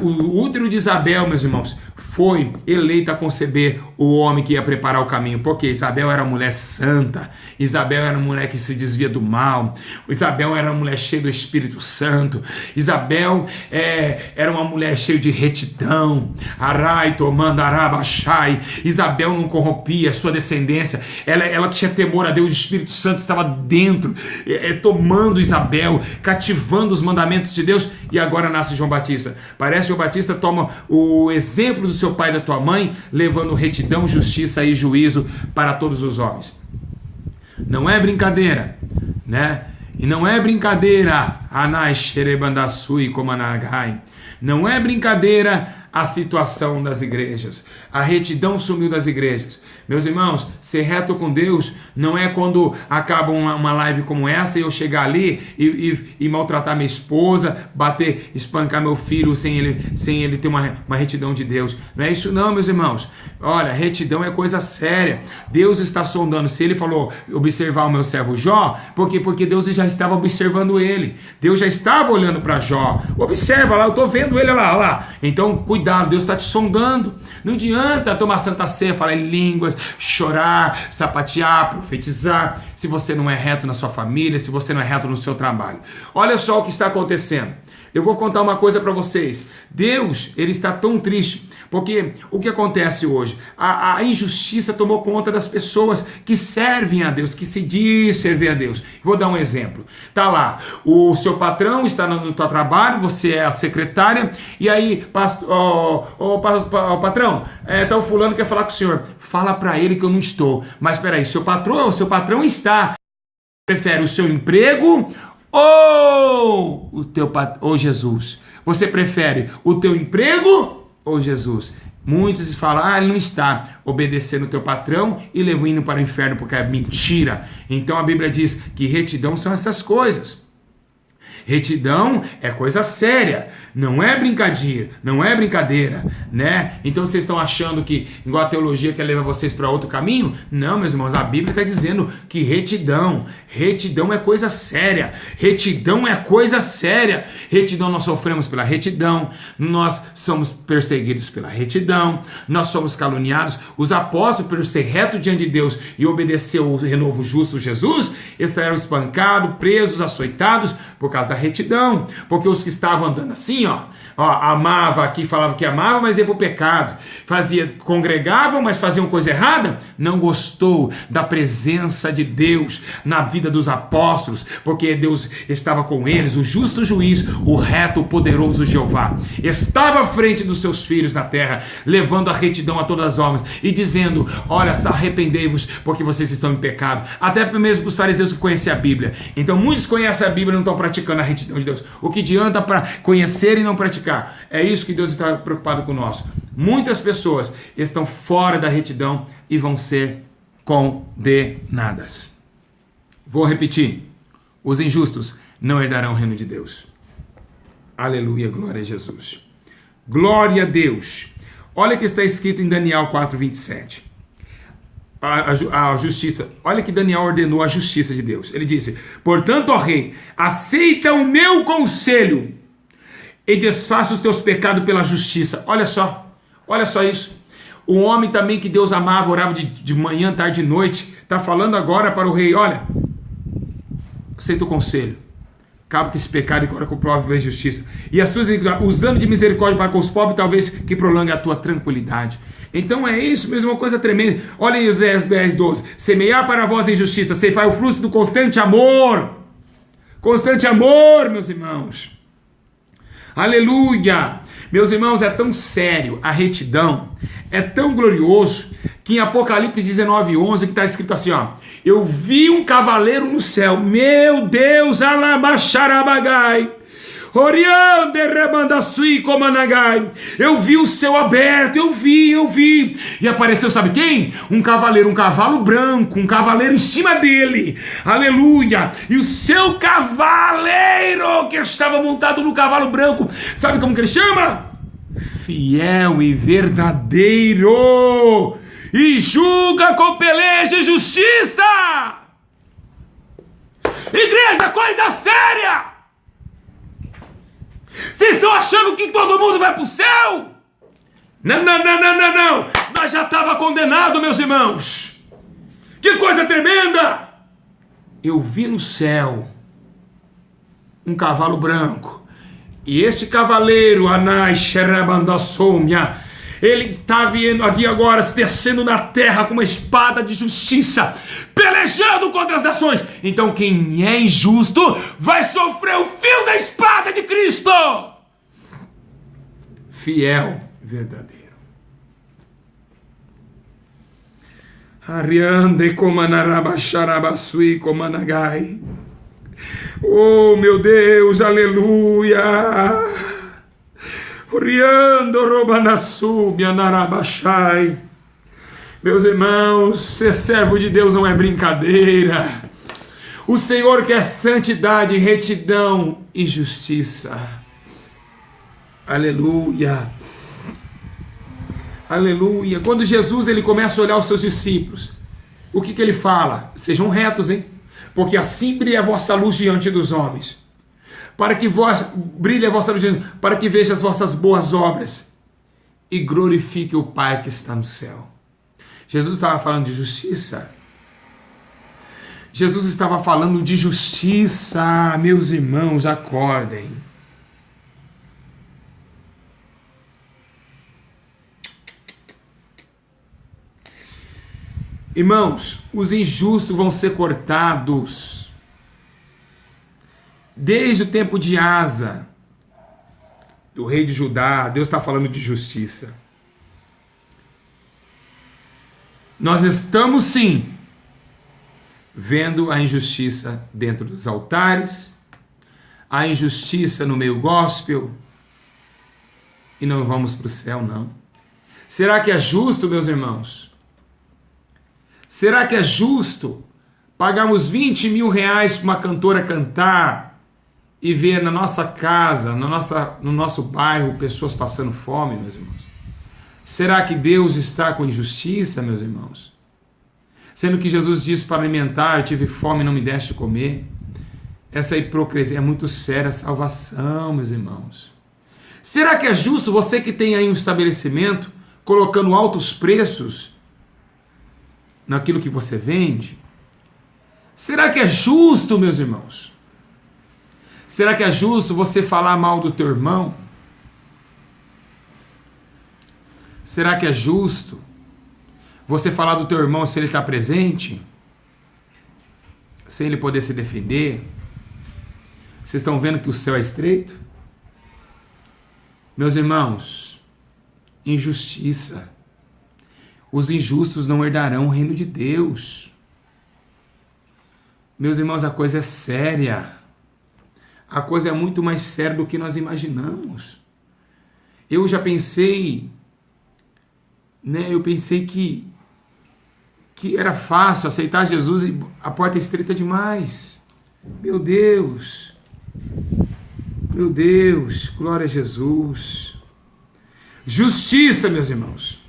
O útero de Isabel, meus irmãos, foi eleita a conceber o homem que ia preparar o caminho. Porque Isabel era uma mulher santa, Isabel era uma mulher que se desvia do mal, Isabel era uma mulher cheia do Espírito Santo, Isabel era uma mulher cheia de retidão. Arai, tomando, arabachai. Isabel não corrompia a sua descendência, ela tinha temor a Deus, o Espírito Santo estava dentro, tomando Isabel, cativando os mandamentos de Deus. E agora nasce João Batista. Parece que João Batista toma o exemplo do seu pai e da tua mãe, levando retidão, justiça e juízo para todos os homens. Não é brincadeira, né? E não é brincadeira, Anai Sherebandasui Komanagai. Não é brincadeira a situação das igrejas. A retidão sumiu das igrejas. Meus irmãos, ser reto com Deus não é quando acaba uma live como essa e eu chegar ali e maltratar minha esposa, bater, espancar meu filho sem ele ter uma retidão de Deus. Não é isso não, meus irmãos. Olha, retidão é coisa séria. Deus está sondando. Se ele falou observar o meu servo Jó, porque Deus já estava observando ele. Deus já estava olhando para Jó. Observa lá, eu estou vendo ele lá. Então, cuidado, Deus está te sondando. Não adianta tomar santa ceia, falar em línguas, chorar, sapatear, profetizar, se você não é reto na sua família, se você não é reto no seu trabalho. Olha só o que está acontecendo. Eu vou contar uma coisa para vocês. Deus, ele está tão triste, porque o que acontece hoje? A injustiça tomou conta das pessoas que servem a Deus, que se diz servir a Deus. Vou dar um exemplo. Tá lá, o seu patrão está no teu trabalho, você é a secretária, e aí, patrão, tá o fulano que quer falar com o senhor. Fala para ele que eu não estou. Mas espera aí, seu patrão está. Prefere o seu emprego ou Jesus? Você prefere o teu emprego ou Jesus? Muitos falam, ele não está obedecendo o teu patrão e levando indo para o inferno, porque é mentira. Então a Bíblia diz que retidão são essas coisas. Retidão é coisa séria, não é brincadeira, né? Então vocês estão achando que, igual a teologia quer levar vocês para outro caminho? Não, meus irmãos, a Bíblia está dizendo que retidão é coisa séria, retidão nós sofremos pela retidão, nós somos perseguidos pela retidão, nós somos caluniados. Os apóstolos, por ser reto diante de Deus e obedecer o renovo justo de Jesus, eles eram espancados, presos, açoitados, por causa da retidão, porque os que estavam andando assim, amava aqui, falava que amava, mas ia para o pecado, congregavam, mas faziam coisa errada, não gostou da presença de Deus na vida dos apóstolos, porque Deus estava com eles, o justo juiz, o reto, o poderoso Jeová, estava à frente dos seus filhos na terra, levando a retidão a todas as almas, e dizendo, olha, arrependei-vos, porque vocês estão em pecado, até mesmo os fariseus que conhecem a Bíblia. Então muitos conhecem a Bíblia e não estão praticando a retidão de Deus. O que adianta para conhecer e não praticar? É isso que Deus está preocupado conosco. Muitas pessoas estão fora da retidão e vão ser condenadas. Vou repetir. Os injustos não herdarão o reino de Deus. Aleluia, glória a Jesus. Glória a Deus. Olha o que está escrito em Daniel 4:27. A justiça, olha que Daniel ordenou a justiça de Deus. Ele disse, portanto, ó rei, aceita o meu conselho e desfaça os teus pecados pela justiça. Olha só isso. O homem também que Deus amava, orava de manhã, tarde e noite, está falando agora para o rei, olha, aceita o conselho, acaba com esse pecado e agora comprove a justiça. E as tuas usando de misericórdia para com os pobres, talvez que prolongue a tua tranquilidade. Então é isso mesmo, uma coisa tremenda. Olha em Oséias 10:12. Semear para vós em justiça, ceifai o fruto do constante amor. Constante amor, meus irmãos. Aleluia. Meus irmãos, é tão sério a retidão, é tão glorioso, que em Apocalipse 19:11 que está escrito assim, eu vi um cavaleiro no céu, meu Deus, alabacharabagai, Eu vi o céu aberto, eu vi. E apareceu, sabe quem? Um cavaleiro, um cavalo branco, um cavaleiro em cima dele. Aleluia! E o seu cavaleiro que estava montado no cavalo branco, sabe como que ele chama? Fiel e verdadeiro, e julga com peleja e justiça. Igreja, coisa séria! Vocês estão achando que todo mundo vai para o céu? Não. Nós já estava condenado, meus irmãos. Que coisa tremenda! Eu vi no céu um cavalo branco. E esse cavaleiro, Anai Xerabandassomia, ele está vindo aqui agora, descendo na terra com uma espada de justiça, pelejando contra as nações. Então quem é injusto vai sofrer o fio da espada de Cristo. Fiel, verdadeiro. Ariande comanarabacharabasui comanagai. Oh, meu Deus, aleluia! Riando robanassubia narabachai. Meus irmãos, ser servo de Deus não é brincadeira. O Senhor quer santidade, retidão e justiça. Aleluia! Aleluia! Quando Jesus ele começa a olhar os seus discípulos, o que ele fala? Sejam retos, hein? Porque assim brilha a vossa luz diante dos homens, para que brilhe a vossa luz, para que veja as vossas boas obras e glorifique o Pai que está no céu. Jesus estava falando de justiça. Jesus estava falando de justiça. Meus irmãos, acordem. Irmãos, os injustos vão ser cortados. Desde o tempo de Asa, do rei de Judá, Deus está falando de justiça. Nós estamos sim vendo a injustiça dentro dos altares, a injustiça no meio gospel, e não vamos para o céu, não. Será que é justo, meus irmãos? Será que é justo pagarmos 20 mil reais para uma cantora cantar e ver na nossa casa, no nosso bairro, pessoas passando fome, meus irmãos? Será que Deus está com injustiça, meus irmãos? Sendo que Jesus disse para alimentar, tive fome e não me deste comer. Essa hipocrisia é muito séria, a salvação, meus irmãos. Será que é justo você que tem aí um estabelecimento colocando altos preços naquilo que você vende? Será que é justo, meus irmãos? Será que é justo você falar mal do teu irmão? Será que é justo você falar do teu irmão se ele está presente? Sem ele poder se defender? Vocês estão vendo que o céu é estreito? Meus irmãos, injustiça. Os injustos não herdarão o reino de Deus. Meus irmãos, a coisa é séria. A coisa é muito mais séria do que nós imaginamos. Eu já pensei, que era fácil aceitar Jesus e a porta é estreita demais. Meu Deus, glória a Jesus. Justiça, meus irmãos.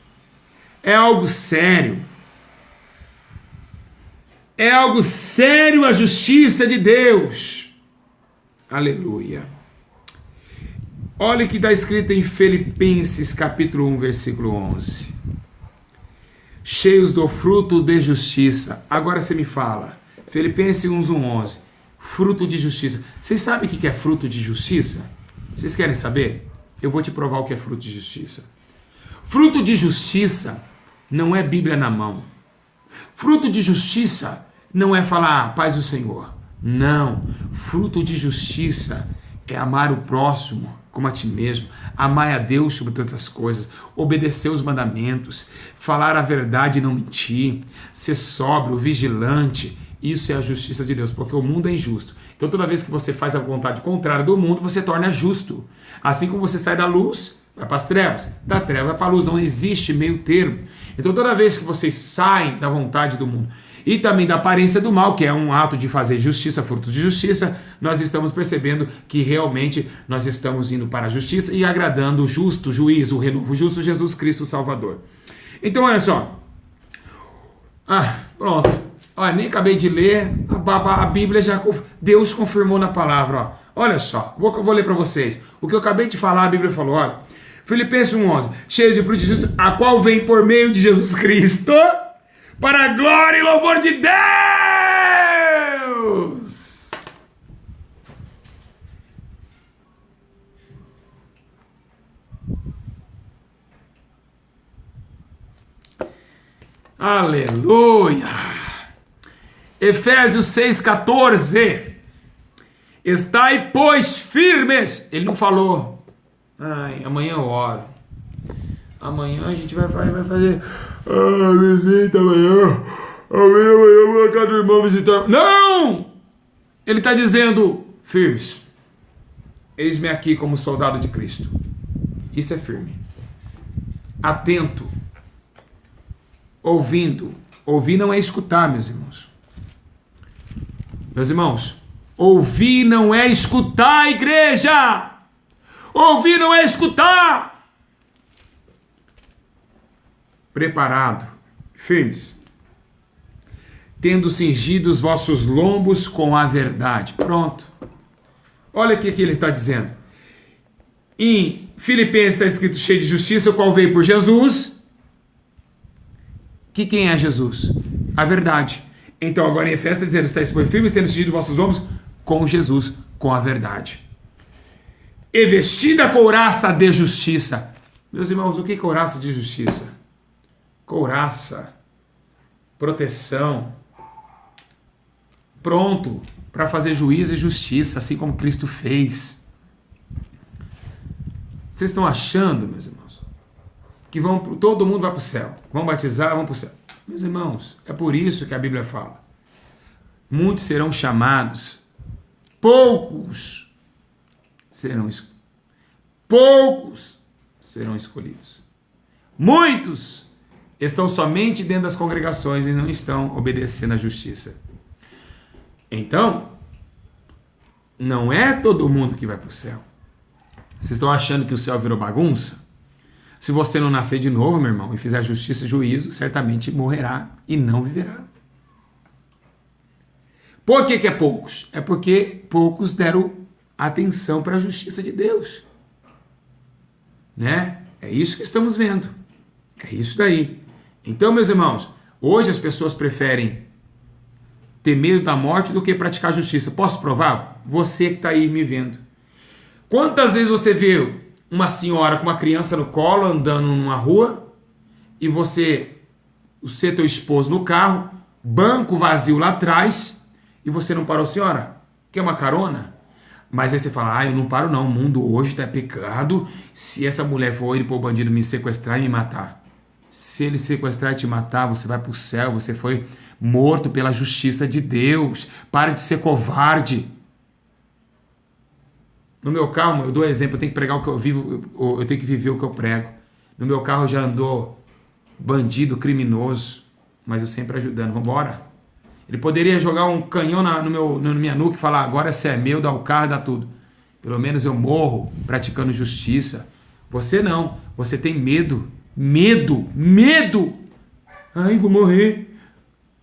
É algo sério. É algo sério a justiça de Deus. Aleluia. Olha o que está escrito em Filipenses capítulo 1, versículo 11. Cheios do fruto de justiça. Agora você me fala. Filipenses 1:11. Fruto de justiça. Vocês sabem o que é fruto de justiça? Vocês querem saber? Eu vou te provar o que é fruto de justiça. Fruto de justiça não é Bíblia na mão. Fruto de justiça não é falar paz do Senhor. Não. Fruto de justiça é amar o próximo como a ti mesmo, amar a Deus sobre todas as coisas, obedecer os mandamentos, falar a verdade e não mentir, ser sóbrio, vigilante, Isso é a justiça de Deus, porque o mundo é injusto. Então toda vez que você faz a vontade contrária do mundo, você torna justo. Assim como você sai da luz, vai para as trevas, da treva vai para a luz, não existe meio termo. Então toda vez que vocês saem da vontade do mundo e também da aparência do mal, que é um ato de fazer justiça, fruto de justiça, nós estamos percebendo que realmente nós estamos indo para a justiça e agradando o justo juiz, o renovo justo, Jesus Cristo Salvador. Então olha só, pronto. Olha, nem acabei de ler, a Bíblia já, Deus confirmou na palavra, ó. Olha só, vou ler para vocês. O que eu acabei de falar, a Bíblia falou, olha, Filipenses 1:11, cheio de fruto de justiça, a qual vem por meio de Jesus Cristo, para a glória e louvor de Deus. Aleluia. Efésios 6,14. Estai, pois, firmes. Ele não falou, amanhã eu oro. Amanhã a gente vai fazer. Visita amanhã. Amanhã eu vou na casa do irmão visitar. Não! Ele está dizendo, firmes. Eis-me aqui como soldado de Cristo. Isso é firme. Atento. Ouvindo. Ouvir não é escutar, meus irmãos. Meus irmãos, ouvir não é escutar, igreja! Ouvir não é escutar! Preparado, firmes, tendo cingido os vossos lombos com a verdade. Pronto. Olha o que ele está dizendo. Em Filipenses está escrito cheio de justiça, o qual veio por Jesus. Quem é Jesus? A verdade. Então agora em Efésios está dizendo, estáis firmes, tendo cingido vossos ombros com Jesus, com a verdade. E vestida a couraça de justiça. Meus irmãos, o que é couraça de justiça? Couraça, proteção, pronto para fazer juízo e justiça, assim como Cristo fez. Vocês estão achando, meus irmãos, que todo mundo vai para o céu, vão batizar, vão para o céu? Meus irmãos, é por isso que a Bíblia fala, muitos serão chamados, poucos serão escolhidos. Muitos estão somente dentro das congregações e não estão obedecendo à justiça. Então, não é todo mundo que vai para o céu. Vocês estão achando que o céu virou bagunça? Se você não nascer de novo, meu irmão, e fizer justiça e juízo, certamente morrerá e não viverá. Por que é poucos? É porque poucos deram atenção para a justiça de Deus. Né? É isso que estamos vendo. É isso daí. Então, meus irmãos, hoje as pessoas preferem ter medo da morte do que praticar a justiça. Posso provar? Você que está aí me vendo. Quantas vezes você viu uma senhora com uma criança no colo andando numa rua e você teu esposo no carro, banco vazio lá atrás e você não parou, senhora? Quer uma carona? Mas aí você fala, eu não paro não, o mundo hoje está pecado, se essa mulher for ir para o bandido me sequestrar e me matar. Se ele sequestrar e te matar, você vai para o céu, você foi morto pela justiça de Deus. Para de ser covarde. No meu carro, eu dou exemplo, eu tenho que pregar o que eu vivo, eu tenho que viver o que eu prego. No meu carro já andou bandido, criminoso, mas eu sempre ajudando, vamos embora. Ele poderia jogar um canhão na minha nuca e falar, agora você é meu, dá o carro, dá tudo. Pelo menos eu morro praticando justiça. Você não, você tem medo. Medo. Ai, vou morrer.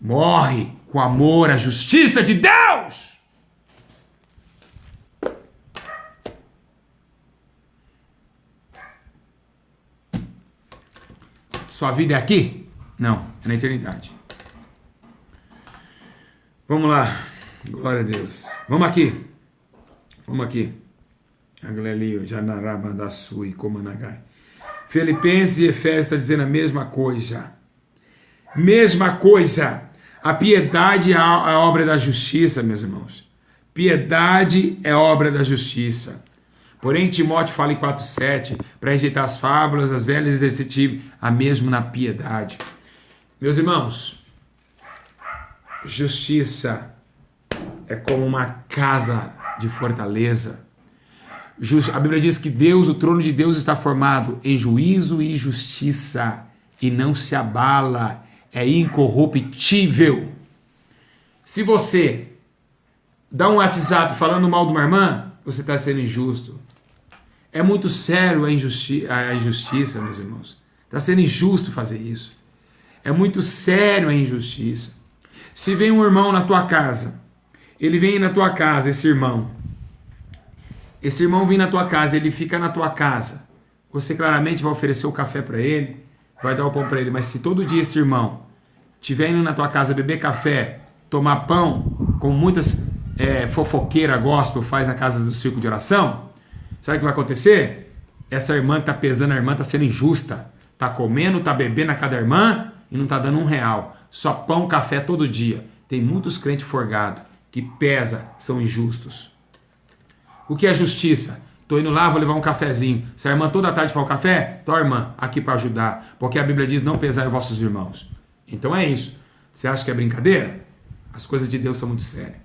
Morre com amor à justiça de Deus. Sua vida é aqui? Não, é na eternidade. Vamos lá. Glória a Deus. Vamos aqui. Aglelio, Janarabandaçu e Comanagai. Filipenses e Efésios está dizendo a mesma coisa. Mesma coisa. A piedade é a obra da justiça, meus irmãos. Piedade é obra da justiça. Porém, Timóteo fala em 4,7, para rejeitar as fábulas, as velhas exercitivas, a mesmo na piedade. Meus irmãos, Justiça é como uma casa de fortaleza. A Bíblia diz que Deus, o trono de Deus está formado em juízo e justiça e não se abala, é incorruptível. Se você dá um WhatsApp falando mal de uma irmã, você está sendo injusto. É muito sério a injustiça, meus irmãos. Está sendo injusto fazer isso. É muito sério a injustiça. Se vem um irmão na tua casa, ele vem na tua casa, esse irmão vem na tua casa, ele fica na tua casa, você claramente vai oferecer o café para ele, vai dar o pão para ele, mas se todo dia esse irmão estiver indo na tua casa beber café, tomar pão, como muitas fofoqueiras gospel faz na casa do círculo de oração, sabe o que vai acontecer? Essa irmã que está pesando a irmã está sendo injusta, está comendo, está bebendo a cada irmã e não está dando R$1, só pão, café todo dia. Tem muitos crentes forgados que pesa, são injustos. O que é justiça? Estou indo lá, vou levar um cafezinho. Se a irmã toda tarde faz o café, tô, irmã, aqui para ajudar. Porque a Bíblia diz, não pesai os vossos irmãos. Então é isso. Você acha que é brincadeira? As coisas de Deus são muito sérias.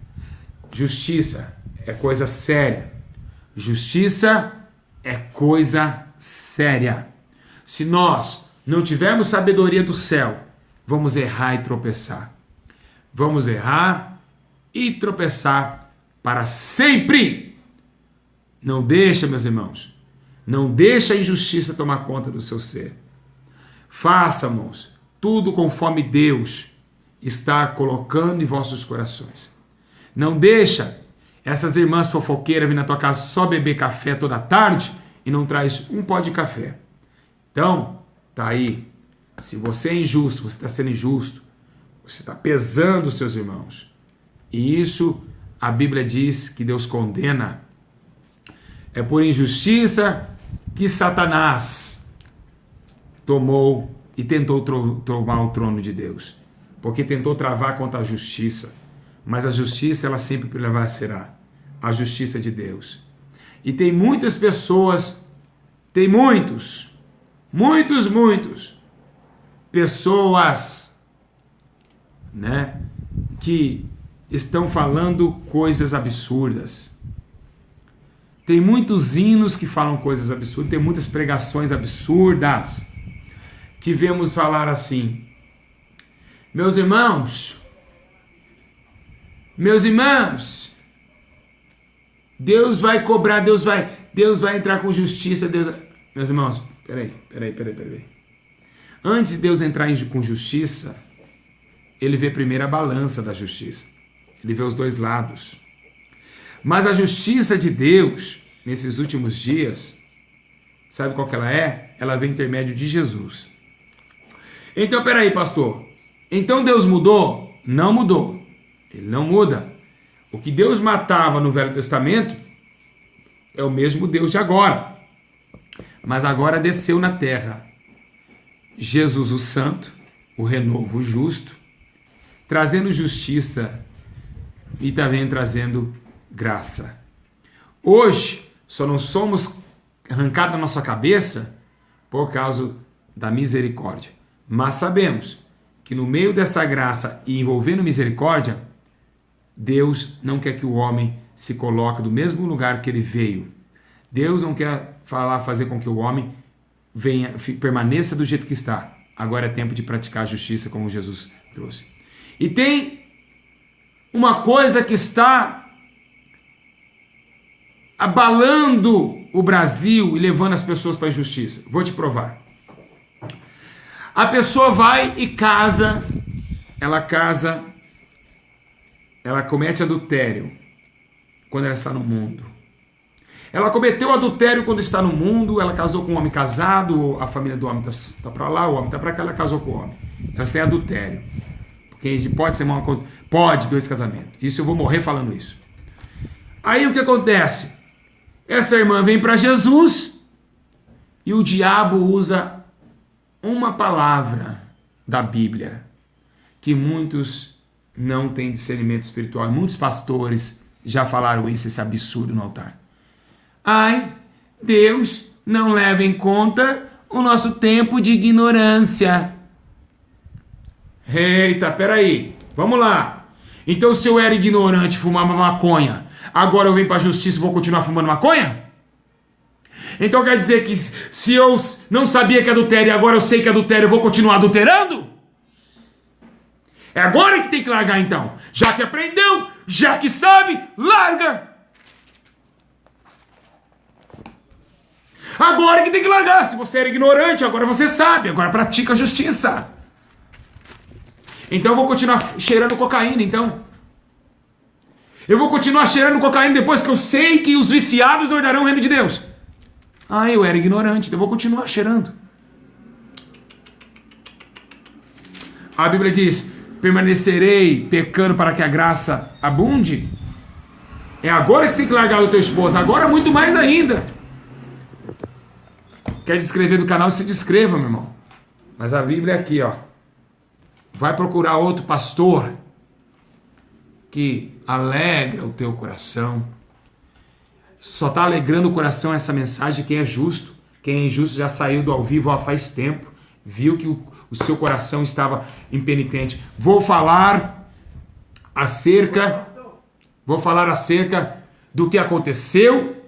Justiça é coisa séria. Justiça é coisa séria. Se nós não tivermos sabedoria do céu, vamos errar e tropeçar. Vamos errar e tropeçar para sempre. Não deixa, meus irmãos, não deixa a injustiça tomar conta do seu ser. Façamos tudo conforme Deus está colocando em vossos corações. Não deixa essas irmãs fofoqueiras vir na tua casa só beber café toda tarde e não traz um pó de café. Então, tá aí. Se você é injusto, você está sendo injusto. Você está pesando os seus irmãos. E isso a Bíblia diz que Deus condena. É por injustiça que Satanás tomou e tentou tomar o trono de Deus. Porque tentou travar contra a justiça. Mas a justiça, ela sempre prevalecerá. A justiça de Deus. E tem muitas pessoas, tem muitos pessoas, né, que estão falando coisas absurdas. Tem muitos hinos que falam coisas absurdas, tem muitas pregações absurdas que vemos falar assim: meus irmãos, Deus vai cobrar, Deus vai entrar com justiça, Meus irmãos, peraí. Antes de Deus entrar com justiça, ele vê primeiro a balança da justiça. Ele vê os dois lados. Mas a justiça de Deus, nesses últimos dias, sabe qual que ela é? Ela vem intermédio de Jesus. Então, peraí, pastor. Então Deus mudou? Não mudou. Ele não muda. O que Deus matava no Velho Testamento é o mesmo Deus de agora. Mas agora desceu na terra Jesus o Santo, o renovo o justo, trazendo justiça e também trazendo graça. Hoje, só não somos arrancados da nossa cabeça por causa da misericórdia. Mas sabemos que no meio dessa graça e envolvendo misericórdia, Deus não quer que o homem se coloque do mesmo lugar que ele veio. Deus não quer fazer com que o homem permaneça do jeito que está. Agora é tempo de praticar a justiça como Jesus trouxe. E tem uma coisa que está abalando o Brasil e levando as pessoas para a injustiça. Vou te provar. A pessoa vai e casa, ela comete adultério quando ela está no mundo. Ela cometeu adultério quando está no mundo, ela casou com um homem casado, a família do homem está para lá, o homem está para cá, ela casou com o homem. Ela tem adultério. Porque pode ser pode 2 casamentos. Isso eu vou morrer falando isso. Aí o que acontece? Essa irmã vem para Jesus e o diabo usa uma palavra da Bíblia que muitos não têm discernimento espiritual. Muitos pastores já falaram isso, esse absurdo no altar. Ai, Deus não leva em conta o nosso tempo de ignorância. Eita, peraí, vamos lá. Então se eu era ignorante, fumava maconha, agora eu venho para a justiça e vou continuar fumando maconha? Então quer dizer que se eu não sabia que adultério e agora eu sei que adultério, eu vou continuar adulterando? É agora que tem que largar então. Já que aprendeu, já que sabe, larga. Agora que tem que largar. Se você era ignorante, agora você sabe. Agora pratica a justiça. Então eu vou continuar cheirando cocaína, então. Eu vou continuar cheirando cocaína depois que eu sei que os viciados não herdarão o reino de Deus. Ah, eu era ignorante, então eu vou continuar cheirando. A Bíblia diz, permanecerei pecando para que a graça abunde? É agora que você tem que largar o teu esposo, agora muito mais ainda. Quer descrever do canal, se descreva, meu irmão. Mas a Bíblia é aqui, ó. Vai procurar outro pastor que alegra o teu coração. Só está alegrando o coração essa mensagem quem é justo. Quem é injusto já saiu do ao vivo há faz tempo. Viu que o seu coração estava impenitente. Vou falar acerca do que aconteceu.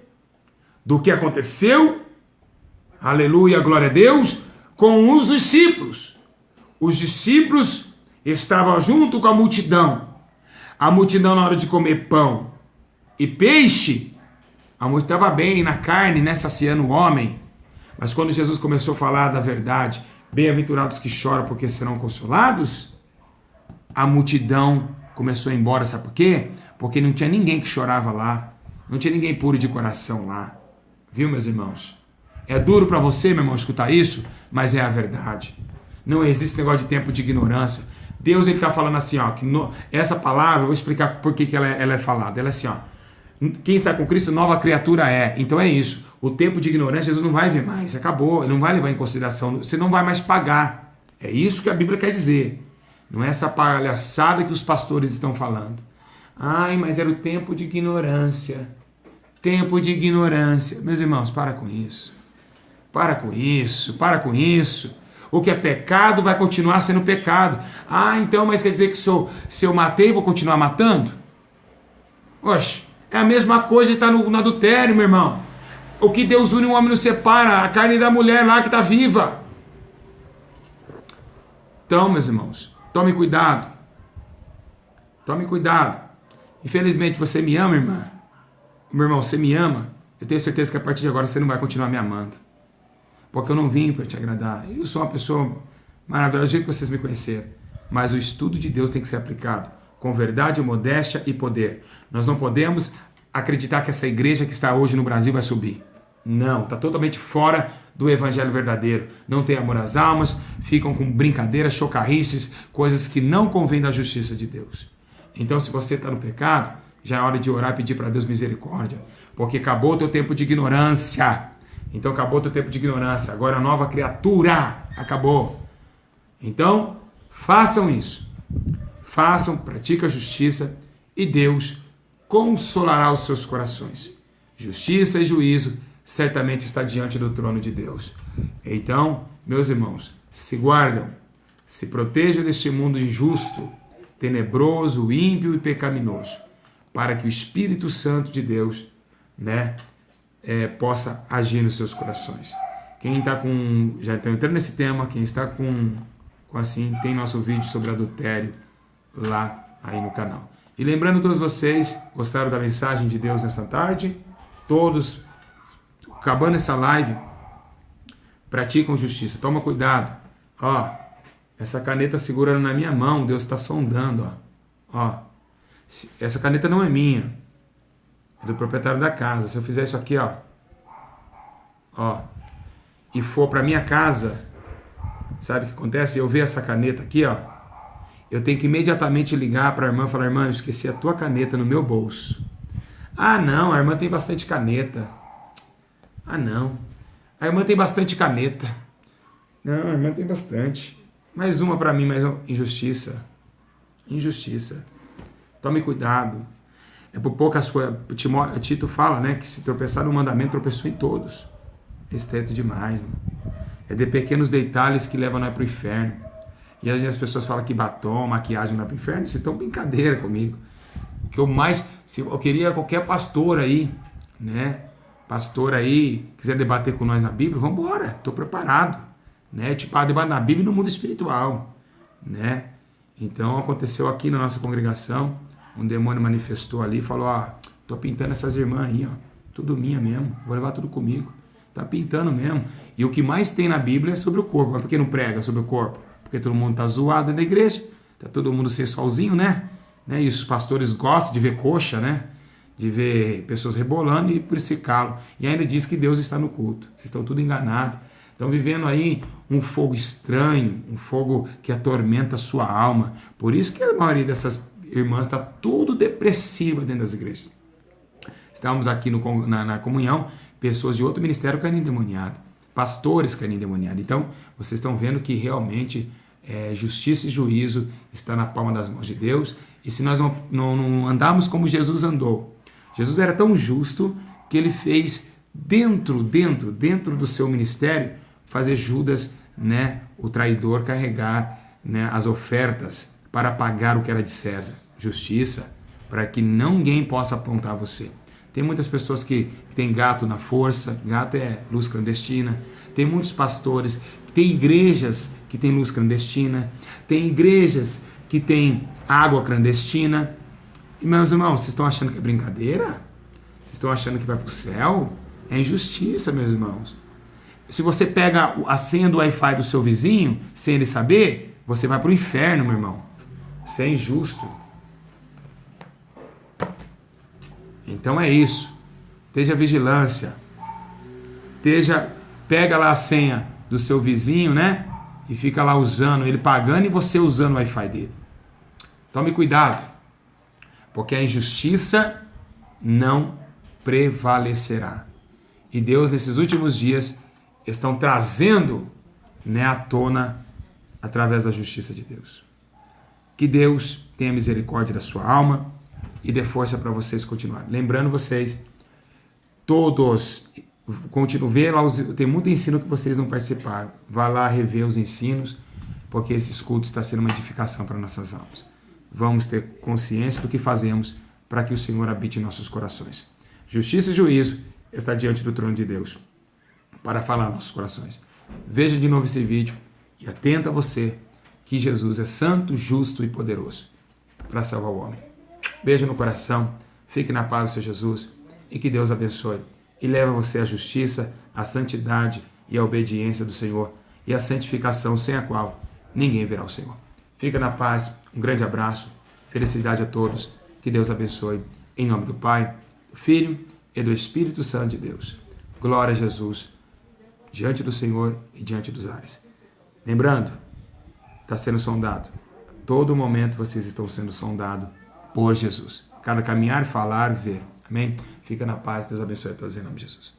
Aleluia, glória a Deus. Com os discípulos. Os discípulos estavam junto com a multidão. A multidão na hora de comer pão e peixe, a multidão estava bem na carne, né, saciando o homem. Mas quando Jesus começou a falar da verdade, bem-aventurados que choram porque serão consolados, a multidão começou a ir embora, sabe por quê? Porque não tinha ninguém que chorava lá, não tinha ninguém puro de coração lá. Viu, meus irmãos? É duro para você, meu irmão, escutar isso, mas é a verdade. Não existe negócio de tempo de ignorância. Deus está falando assim, ó, essa palavra, eu vou explicar por que ela é falada. Ela é assim, ó, quem está com Cristo, nova criatura é. Então é isso, o tempo de ignorância, Jesus não vai ver mais, acabou, ele não vai levar em consideração, você não vai mais pagar. É isso que a Bíblia quer dizer. Não é essa palhaçada que os pastores estão falando. Ai, mas era o tempo de ignorância. Tempo de ignorância. Meus irmãos, para com isso. Para com isso. O que é pecado vai continuar sendo pecado. Ah, então, mas quer dizer que se eu matei, vou continuar matando? Oxe, é a mesma coisa de estar no adultério, meu irmão. O que Deus une, o homem não separa. A carne da mulher lá que está viva. Então, meus irmãos, tome cuidado. Tome cuidado. Infelizmente, você me ama, irmã? Meu irmão, você me ama? Eu tenho certeza que a partir de agora você não vai continuar me amando. Porque eu não vim para te agradar. Eu sou uma pessoa maravilhosa, do jeito que vocês me conheceram. Mas o estudo de Deus tem que ser aplicado com verdade, modéstia e poder. Nós não podemos acreditar que essa igreja que está hoje no Brasil vai subir. Não, está totalmente fora do evangelho verdadeiro. Não tem amor às almas, ficam com brincadeiras, chocarrices, coisas que não convêm da justiça de Deus. Então, se você está no pecado, já é hora de orar e pedir para Deus misericórdia. Porque acabou o teu tempo de ignorância. Então acabou o teu tempo de ignorância, agora a nova criatura, acabou. Então, façam isso. Façam, pratiquem a justiça e Deus consolará os seus corações. Justiça e juízo certamente está diante do trono de Deus. Então, meus irmãos, se guardam, se protejam deste mundo injusto, tenebroso, ímpio e pecaminoso, para que o Espírito Santo de Deus, possa agir nos seus corações. Quem está com... já está entrando nesse tema, quem está com assim, tem nosso vídeo sobre adultério lá aí no canal. E lembrando todos vocês, gostaram da mensagem de Deus nessa tarde? Todos, acabando essa live, praticam justiça. Toma cuidado. Ó, essa caneta segurando na minha mão, Deus está sondando. Ó, essa caneta não é minha. Do proprietário da casa. Se eu fizer isso aqui, ó, e for para minha casa, sabe o que acontece? Eu ver essa caneta aqui, ó, eu tenho que imediatamente ligar para a irmã e falar: irmã, eu esqueci a tua caneta no meu bolso. Ah, não, a irmã tem bastante caneta. Ah, não, a irmã tem bastante caneta. Não, a irmã tem bastante. Mais uma para mim, mais uma. Injustiça. Tome cuidado. É por poucas coisas. Tito fala, né, que se tropeçar no mandamento, tropeçou em todos. Esse teto demais, mano. É de pequenos detalhes que levam nós para o inferno. E aí as pessoas falam que batom, maquiagem vai pro inferno. Vocês estão brincadeira comigo. O que eu mais... eu queria qualquer pastor aí, né? Pastor aí, quiser debater com nós na Bíblia, vamos embora. Estou preparado. Né? Tipo, debate na Bíblia e no mundo espiritual. Né? Então aconteceu aqui na nossa congregação. Um demônio manifestou ali e falou, tô pintando essas irmãs aí, tudo minha mesmo. Vou levar tudo comigo. Tá pintando mesmo. E o que mais tem na Bíblia é sobre o corpo. Mas por que não prega sobre o corpo? Porque todo mundo tá zoado na igreja. Tá todo mundo sensualzinho, né? E os pastores gostam de ver coxa, né? De ver pessoas rebolando e por isso se calam. E ainda diz que Deus está no culto. Vocês estão tudo enganados. Estão vivendo aí um fogo estranho, um fogo que atormenta a sua alma. Por isso que a maioria dessas irmãs está tudo depressiva dentro das igrejas. Estávamos aqui na comunhão, pessoas de outro ministério caindo endemoniado, pastores caindo endemoniado. Então, vocês estão vendo que realmente justiça e juízo está na palma das mãos de Deus. E se nós não andarmos como Jesus andou, Jesus era tão justo que ele fez dentro do seu ministério, fazer Judas, né, o traidor, carregar, né, as ofertas para pagar o que era de César. Justiça, para que ninguém possa apontar você. Tem muitas pessoas que têm gato na força, gato é luz clandestina. Tem muitos pastores, tem igrejas que têm luz clandestina, tem igrejas que têm água clandestina. E, meus irmãos, vocês estão achando que é brincadeira? Vocês estão achando que vai para o céu? É injustiça, meus irmãos. Se você pega a senha do Wi-Fi do seu vizinho, sem ele saber, você vai para o inferno, meu irmão. Isso é injusto. Então é isso. Esteja vigilância. Pega lá a senha do seu vizinho, né? E fica lá usando, ele pagando e você usando o Wi-Fi dele. Tome cuidado, porque a injustiça não prevalecerá. E Deus, nesses últimos dias, estão trazendo, né, à tona através da justiça de Deus. Que Deus tenha misericórdia da sua alma e dê força para vocês continuarem. Lembrando vocês, todos, ver lá, tem muito ensino que vocês não participaram. Vá lá rever os ensinos, porque esses cultos estão sendo uma edificação para nossas almas. Vamos ter consciência do que fazemos para que o Senhor habite em nossos corações. Justiça e juízo está diante do trono de Deus para falar nossos corações. Veja de novo esse vídeo e atenta a você que Jesus é santo, justo e poderoso para salvar o homem. Beijo no coração, fique na paz do Senhor Jesus e que Deus abençoe e leve você à justiça, à santidade e à obediência do Senhor e à santificação sem a qual ninguém verá o Senhor. Fica na paz, um grande abraço, felicidade a todos, que Deus abençoe, em nome do Pai, do Filho e do Espírito Santo de Deus. Glória a Jesus, diante do Senhor e diante dos ares. Lembrando, está sendo sondado. Todo momento vocês estão sendo sondados por Jesus. Cada caminhar, falar, ver. Amém? Fica na paz, Deus abençoe a todos em nome de Jesus.